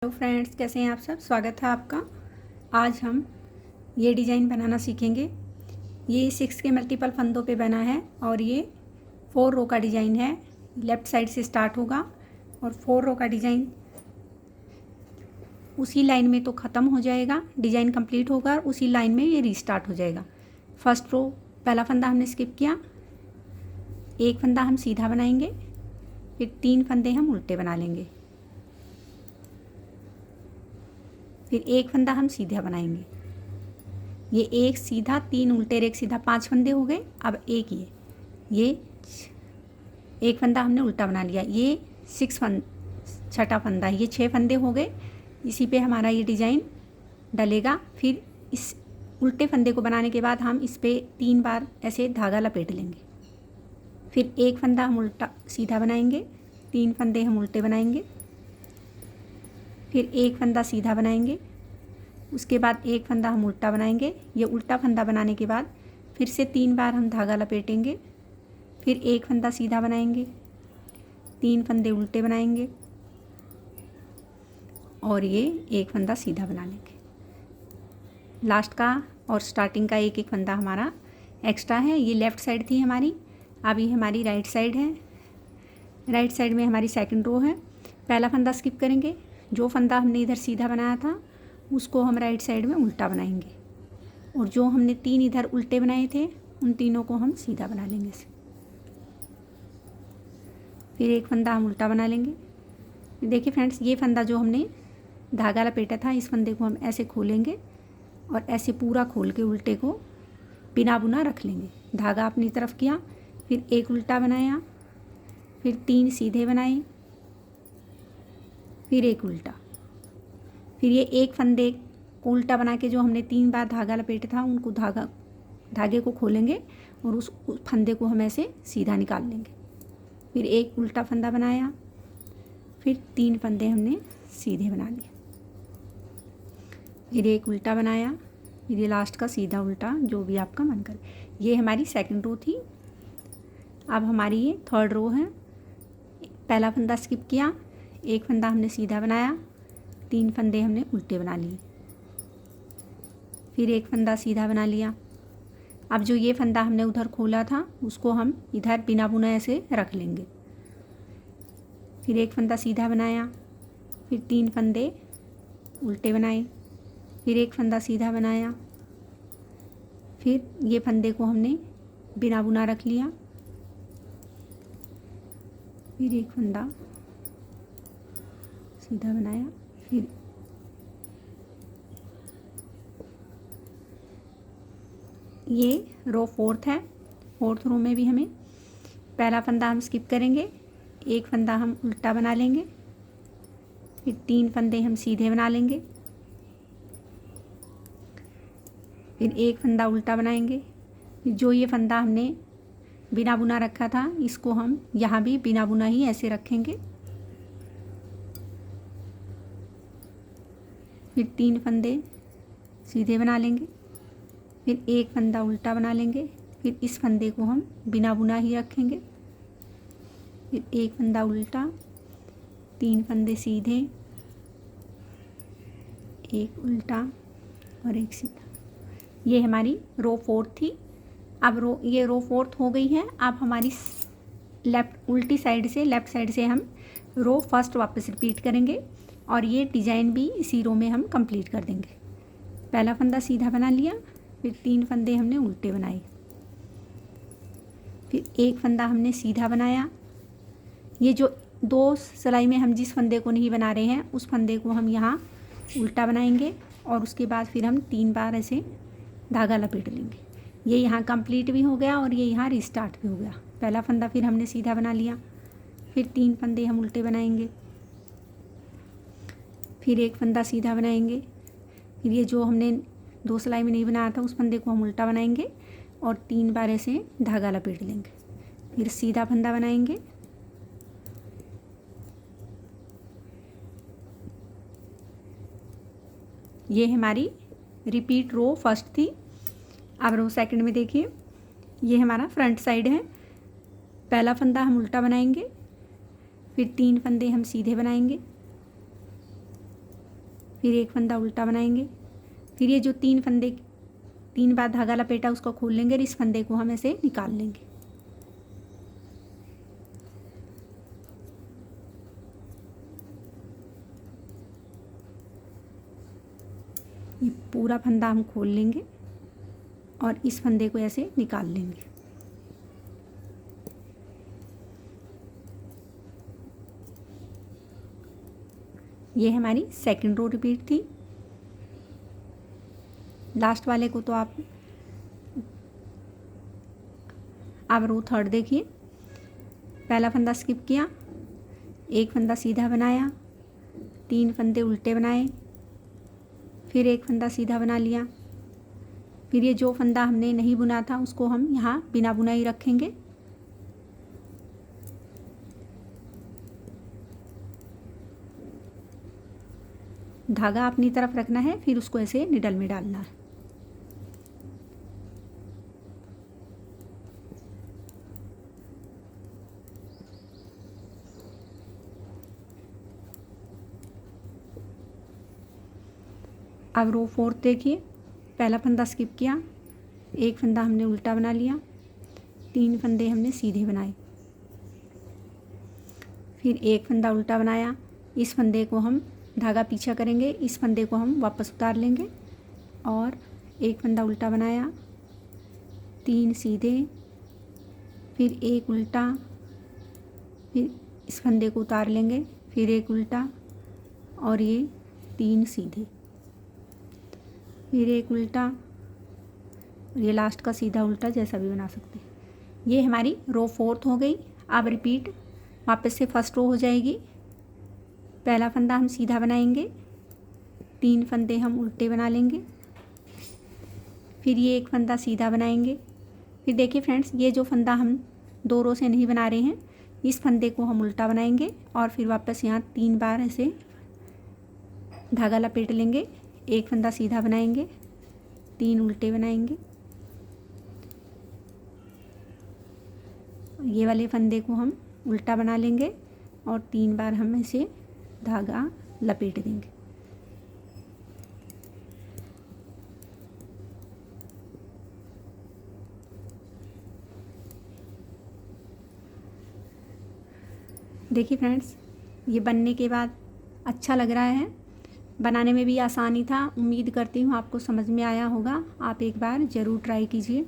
Hello friends, कैसे हैं आप सब। स्वागत है आपका। आज हम ये डिज़ाइन बनाना सीखेंगे। ये 6 के मल्टीपल फंदों पे बना है और ये 4 रो का डिज़ाइन है। लेफ़्ट साइड से स्टार्ट होगा और 4 रो का डिज़ाइन उसी लाइन में तो ख़त्म हो जाएगा। डिज़ाइन कंप्लीट होगा और उसी लाइन में ये रीस्टार्ट हो जाएगा। फर्स्ट रो पहला फंदा हमने स्किप किया, एक फंदा हम सीधा बनाएंगे, फिर 3 फंदे हम उल्टे बना लेंगे, फिर एक फंदा हम सीधा बनाएंगे। ये एक सीधा, 3 उल्टे, एक सीधा, 5 फंदे हो गए। अब एक ये एक फंदा हमने उल्टा बना लिया। ये छठा फंदा है। ये 6 फंदे हो गए। इसी पे हमारा ये डिज़ाइन डलेगा। फिर इस उल्टे फंदे को बनाने के बाद हम इस पे 3 बार ऐसे धागा लपेट लेंगे। फिर एक फंदा हम उल्टा सीधा बनाएंगे, 3 फंदे हम उल्टे बनाएंगे, फिर एक फंदा सीधा बनाएंगे, उसके बाद एक फंदा हम उल्टा बनाएंगे। ये उल्टा फंदा बनाने के बाद फिर से 3 बार हम धागा लपेटेंगे, फिर एक फंदा सीधा बनाएंगे, 3 फंदे उल्टे बनाएंगे और ये एक फंदा सीधा बना लेंगे। लास्ट का और स्टार्टिंग का एक एक फंदा हमारा एक्स्ट्रा है। ये लेफ़्ट साइड थी हमारी, अब ये हमारी राइट साइड है। राइट साइड में हमारी सेकंड रो है। पहला फंदा स्किप करेंगे। जो फंदा हमने इधर सीधा बनाया था उसको हम राइट साइड में उल्टा बनाएंगे और जो हमने 3 इधर उल्टे बनाए थे उन तीनों को हम सीधा बना लेंगे। फिर एक फंदा हम उल्टा बना लेंगे। देखिए फ्रेंड्स, ये फंदा जो हमने धागा लपेटा था, इस फंदे को हम ऐसे खोलेंगे और ऐसे पूरा खोल के उल्टे को बिना बुना रख लेंगे। धागा अपनी तरफ किया, फिर एक उल्टा बनाया, फिर 3 सीधे बनाए, फिर एक उल्टा, फिर ये एक फंदे को उल्टा बना के जो हमने 3 बार धागा लपेटा था उनको धागे को खोलेंगे और उस फंदे को हम ऐसे सीधा निकाल लेंगे। फिर एक उल्टा फंदा बनाया, फिर 3 फंदे हमने सीधे बना लिए, फिर एक उल्टा बनाया, फिर ये लास्ट का सीधा उल्टा, जो भी आपका मन करे। ये हमारी सेकंड रो थी। अब हमारी ये थर्ड रो है। पहला फंदा स्किप किया, एक फंदा हमने सीधा बनाया, 3 फंदे हमने उल्टे बना लिए, फिर एक फंदा सीधा बना लिया। अब जो ये फंदा हमने उधर खोला था उसको हम इधर बिना बुना ऐसे रख लेंगे। फिर एक फंदा सीधा बनाया, फिर 3 फंदे उल्टे बनाए, फिर एक फंदा सीधा बनाया, फिर ये फंदे को हमने बिना बुना रख लिया, फिर एक फंदा सीधा बनाया, फिर ये रो फोर्थ है। फोर्थ रो में भी हमें पहला फंदा हम स्किप करेंगे, एक फंदा हम उल्टा बना लेंगे, फिर 3 फंदे हम सीधे बना लेंगे, फिर एक फंदा उल्टा बनाएंगे। फिर जो ये फंदा हमने बिना बुना रखा था इसको हम यहाँ भी बिना बुना ही ऐसे रखेंगे, फिर 3 फंदे सीधे बना लेंगे, फिर एक फंदा उल्टा बना लेंगे, फिर इस फंदे को हम बिना बुना ही रखेंगे, फिर एक फंदा उल्टा, 3 फंदे सीधे, एक उल्टा और एक सीधा। ये हमारी रो फोर्थ थी। अब ये रो फोर्थ हो गई है। अब हमारी उल्टी साइड से, लेफ़्ट साइड से हम रो फर्स्ट वापस रिपीट करेंगे और ये डिज़ाइन भी इसी रो में हम कंप्लीट कर देंगे। पहला फंदा सीधा बना लिया, फिर 3 फंदे हमने उल्टे बनाए, फिर एक फंदा हमने सीधा बनाया। ये जो 2 सिलाई में हम जिस फंदे को नहीं बना रहे हैं उस फंदे को हम यहाँ उल्टा बनाएंगे और उसके बाद फिर हम 3 बार ऐसे धागा लपेट लेंगे। ये यहाँ कंप्लीट भी हो गया और ये यहाँ रिस्टार्ट भी हो गया। पहला फंदा फिर हमने सीधा बना लिया, फिर 3 फंदे हम उल्टे बनाएंगे, फिर एक फंदा सीधा बनाएंगे, फिर ये जो हमने 2 सिलाई में नहीं बनाया था उस फंदे को हम उल्टा बनाएंगे और 3 बार ऐसे धागा लपेट लेंगे, फिर सीधा फंदा बनाएंगे, ये हमारी रिपीट रो फर्स्ट थी। अब रो सेकंड में देखिए, ये हमारा फ्रंट साइड है। पहला फंदा हम उल्टा बनाएंगे, फिर 3 फंदे हम सीधे बनाएंगे, फिर एक फंदा उल्टा बनाएंगे, फिर ये जो 3 बार धागा लपेटा उसको खोल लेंगे और इस फंदे को हम ऐसे निकाल लेंगे। ये पूरा फंदा हम खोल लेंगे और इस फंदे को ऐसे निकाल लेंगे। ये हमारी सेकंड रो रिपीट थी। लास्ट वाले को तो आप रो थर्ड देखिए। पहला फंदा स्किप किया, एक फंदा सीधा बनाया, 3 फंदे उल्टे बनाए, फिर एक फंदा सीधा बना लिया, फिर ये जो फंदा हमने नहीं बुना था उसको हम यहाँ बिना बुनाई रखेंगे। धागा अपनी तरफ रखना है, फिर उसको ऐसे निडल में डालना है। अब रो फोर्थ देखिए। पहला फंदा स्किप किया, एक फंदा हमने उल्टा बना लिया, 3 फंदे हमने सीधे बनाए, फिर एक फंदा उल्टा बनाया। इस फंदे को हम धागा पीछा करेंगे, इस फंदे को हम वापस उतार लेंगे और एक फंदा उल्टा बनाया, 3 सीधे, फिर एक उल्टा, फिर इस फंदे को उतार लेंगे, फिर एक उल्टा और ये 3 सीधे, फिर एक उल्टा और ये लास्ट का सीधा उल्टा, जैसा भी बना सकते हैं। ये हमारी रो फोर्थ हो गई। अब रिपीट वापस से फर्स्ट रो हो जाएगी। पहला फंदा हम सीधा बनाएंगे, 3 फंदे हम उल्टे बना लेंगे, फिर ये एक फंदा सीधा बनाएंगे। फिर देखिए फ्रेंड्स, ये जो फंदा हम 2 रो से नहीं बना रहे हैं, इस फंदे को हम उल्टा बनाएंगे और फिर वापस यहाँ 3 बार ऐसे धागा लपेट लेंगे, एक फंदा सीधा बनाएंगे, 3 उल्टे बनाएंगे, ये वाले फंदे को हम उल्टा बना लेंगे और 3 बार हम इसे धागा लपेट देंगे। देखिए फ्रेंड्स, ये बनने के बाद अच्छा लग रहा है, बनाने में भी आसानी था। उम्मीद करती हूँ आपको समझ में आया होगा। आप एक बार ज़रूर ट्राई कीजिए।